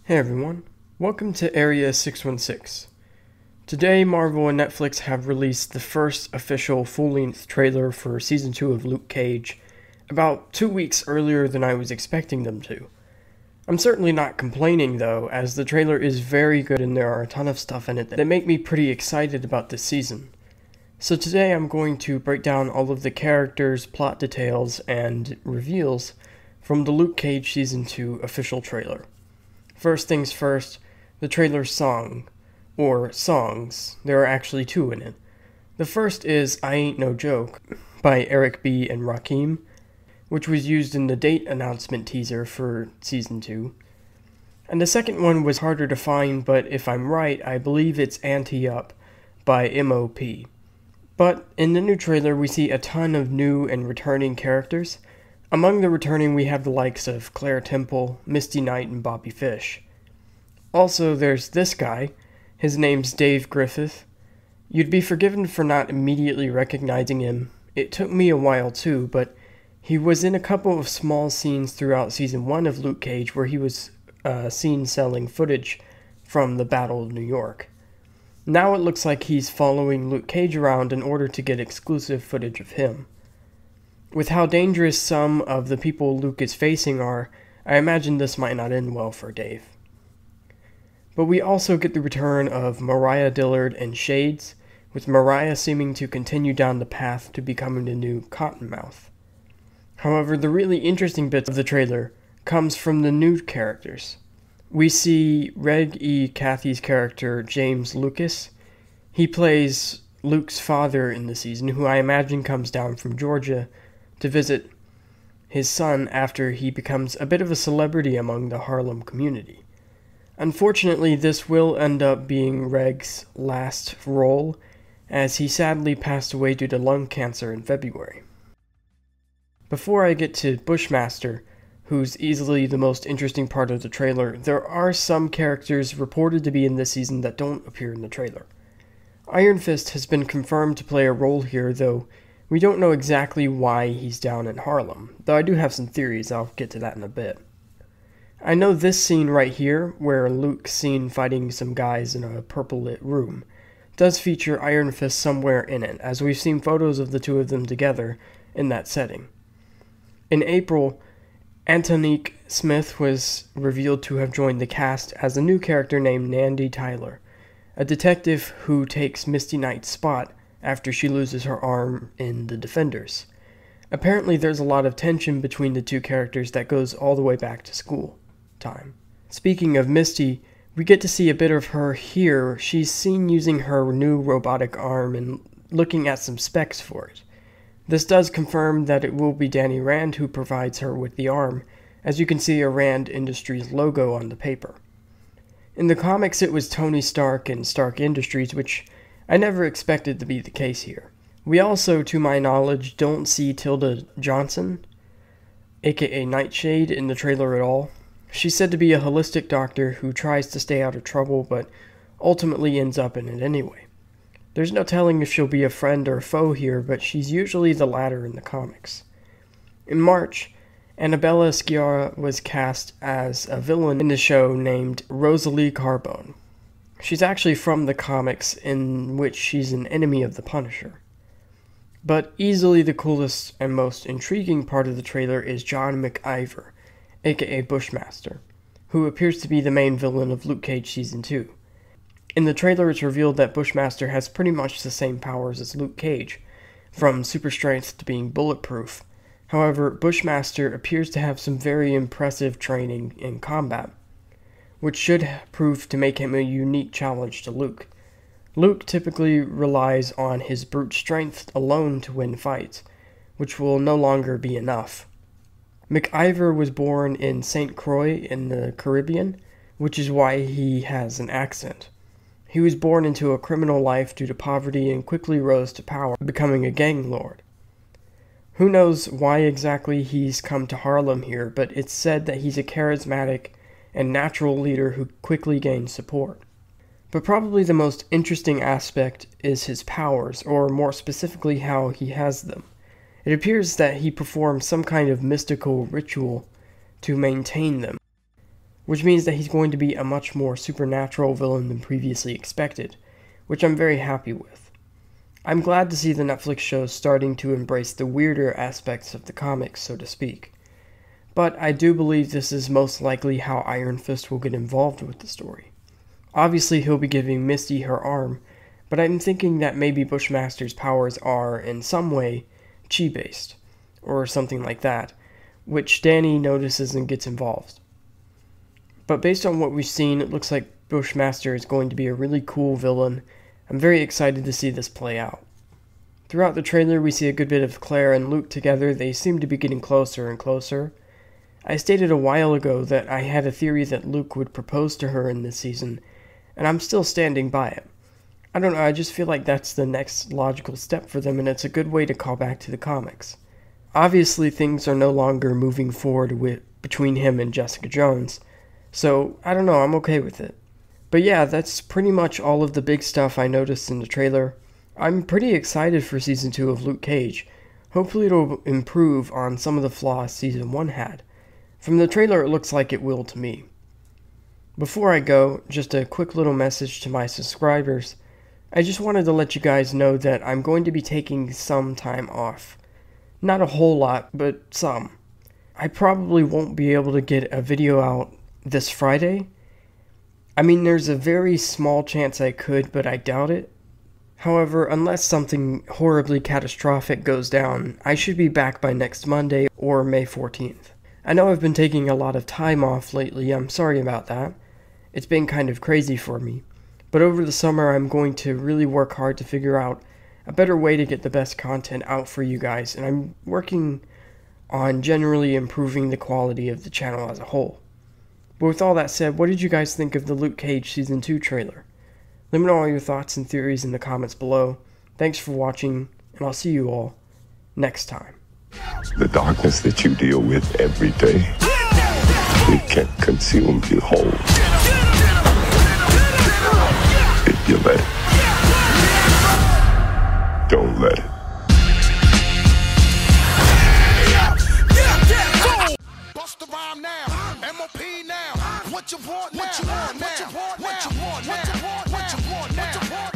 Hey everyone, welcome to Area 616. Today, Marvel and Netflix have released the first official full-length trailer for Season 2 of Luke Cage, about 2 weeks earlier than I was expecting them to. I'm certainly not complaining though, as the trailer is very good and there are a ton of stuff in it that make me pretty excited about this season. So today I'm going to break down all of the characters, plot details, and reveals from the Luke Cage Season 2 official trailer. First things first, the trailer's song, or songs. There are actually two in it. The first is I Ain't No Joke by Eric B. and Rakim, which was used in the date announcement teaser for Season 2. And the second one was harder to find, but if I'm right, I believe it's Ante Up by M.O.P. But in the new trailer, we see a ton of new and returning characters. Among the returning, we have the likes of Claire Temple, Misty Knight, and Bobby Fish. Also, there's this guy. His name's Dave Griffith. You'd be forgiven for not immediately recognizing him. It took me a while too, but he was in a couple of small scenes throughout Season 1 of Luke Cage where he was seen selling footage from the Battle of New York. Now it looks like he's following Luke Cage around in order to get exclusive footage of him. With how dangerous some of the people Luke is facing are, I imagine this might not end well for Dave. But we also get the return of Mariah Dillard and Shades, with Mariah seeming to continue down the path to becoming the new Cottonmouth. However, the really interesting bits of the trailer comes from the new characters. We see Reg E. Cathy's character, James Lucas. He plays Luke's father in the season, who I imagine comes down from Georgia to visit his son after he becomes a bit of a celebrity among the Harlem community. Unfortunately, this will end up being Reg's last role, as he sadly passed away due to lung cancer in February. Before I get to Bushmaster, who's easily the most interesting part of the trailer, there are some characters reported to be in this season that don't appear in the trailer. Iron Fist has been confirmed to play a role here, though we don't know exactly why he's down in Harlem, though I do have some theories. I'll get to that in a bit. I know this scene right here, where Luke's seen fighting some guys in a purple-lit room, does feature Iron Fist somewhere in it, as we've seen photos of the two of them together in that setting. In April, Antonique Smith was revealed to have joined the cast as a new character named Nandy Tyler, a detective who takes Misty Knight's spot after she loses her arm in The Defenders. Apparently there's a lot of tension between the two characters that goes all the way back to school time. Speaking of Misty, we get to see a bit of her here. She's seen using her new robotic arm and looking at some specs for it. This does confirm that it will be Danny Rand who provides her with the arm, as you can see a Rand Industries logo on the paper. In the comics it was Tony Stark and Stark Industries, which I never expected to be the case here. We also, to my knowledge, don't see Tilda Johnson, aka Nightshade, in the trailer at all. She's said to be a holistic doctor who tries to stay out of trouble, but ultimately ends up in it anyway. There's no telling if she'll be a friend or foe here, but she's usually the latter in the comics. In March, Annabella Sciarra was cast as a villain in the show named Rosalie Carbone. She's actually from the comics, in which she's an enemy of the Punisher. But easily the coolest and most intriguing part of the trailer is John McIver, aka Bushmaster, who appears to be the main villain of Luke Cage Season 2. In the trailer it's revealed that Bushmaster has pretty much the same powers as Luke Cage, from super strength to being bulletproof. However, Bushmaster appears to have some very impressive training in combat, which should prove to make him a unique challenge to Luke. Luke typically relies on his brute strength alone to win fights, which will no longer be enough. McIver was born in St. Croix in the Caribbean, which is why he has an accent. He was born into a criminal life due to poverty and quickly rose to power, becoming a gang lord. Who knows why exactly he's come to Harlem here, but it's said that he's a charismatic and natural leader who quickly gains support. But probably the most interesting aspect is his powers, or more specifically how he has them. It appears that he performs some kind of mystical ritual to maintain them. which means that he's going to be a much more supernatural villain than previously expected, which I'm very happy with. I'm glad to see the Netflix show starting to embrace the weirder aspects of the comics, so to speak. But I do believe this is most likely how Iron Fist will get involved with the story. Obviously, he'll be giving Misty her arm, but I'm thinking that maybe Bushmaster's powers are, in some way, chi-based, or something like that, which Danny notices and gets involved. But based on what we've seen, it looks like Bushmaster is going to be a really cool villain. I'm very excited to see this play out. Throughout the trailer, we see a good bit of Claire and Luke together. They seem to be getting closer and closer. I stated a while ago that I had a theory that Luke would propose to her in this season, and I'm still standing by it. I don't know, I just feel like that's the next logical step for them, and it's a good way to call back to the comics. Obviously, things are no longer moving forward between him and Jessica Jones, so I don't know, I'm okay with it. But yeah, that's pretty much all of the big stuff I noticed in the trailer. I'm pretty excited for Season 2 of Luke Cage. Hopefully it'll improve on some of the flaws Season 1 had. From the trailer, it looks like it will to me. Before I go, just a quick little message to my subscribers. I just wanted to let you guys know that I'm going to be taking some time off. Not a whole lot, but some. I probably won't be able to get a video out this Friday. I mean, there's a very small chance I could, but I doubt it. However, unless something horribly catastrophic goes down, I should be back by next Monday or May 14th. I know I've been taking a lot of time off lately, I'm sorry about that. It's been kind of crazy for me. But over the summer, I'm going to really work hard to figure out a better way to get the best content out for you guys, and I'm working on generally improving the quality of the channel as a whole. But with all that said, what did you guys think of the Luke Cage Season 2 trailer? Let me know all your thoughts and theories in the comments below. Thanks for watching, and I'll see you all next time. The darkness that you deal with every day, it can consume you whole. If you let it. Don't let it. Bust the rhyme now, MOP now. What you want now? What you want now? What you want now? What you want now?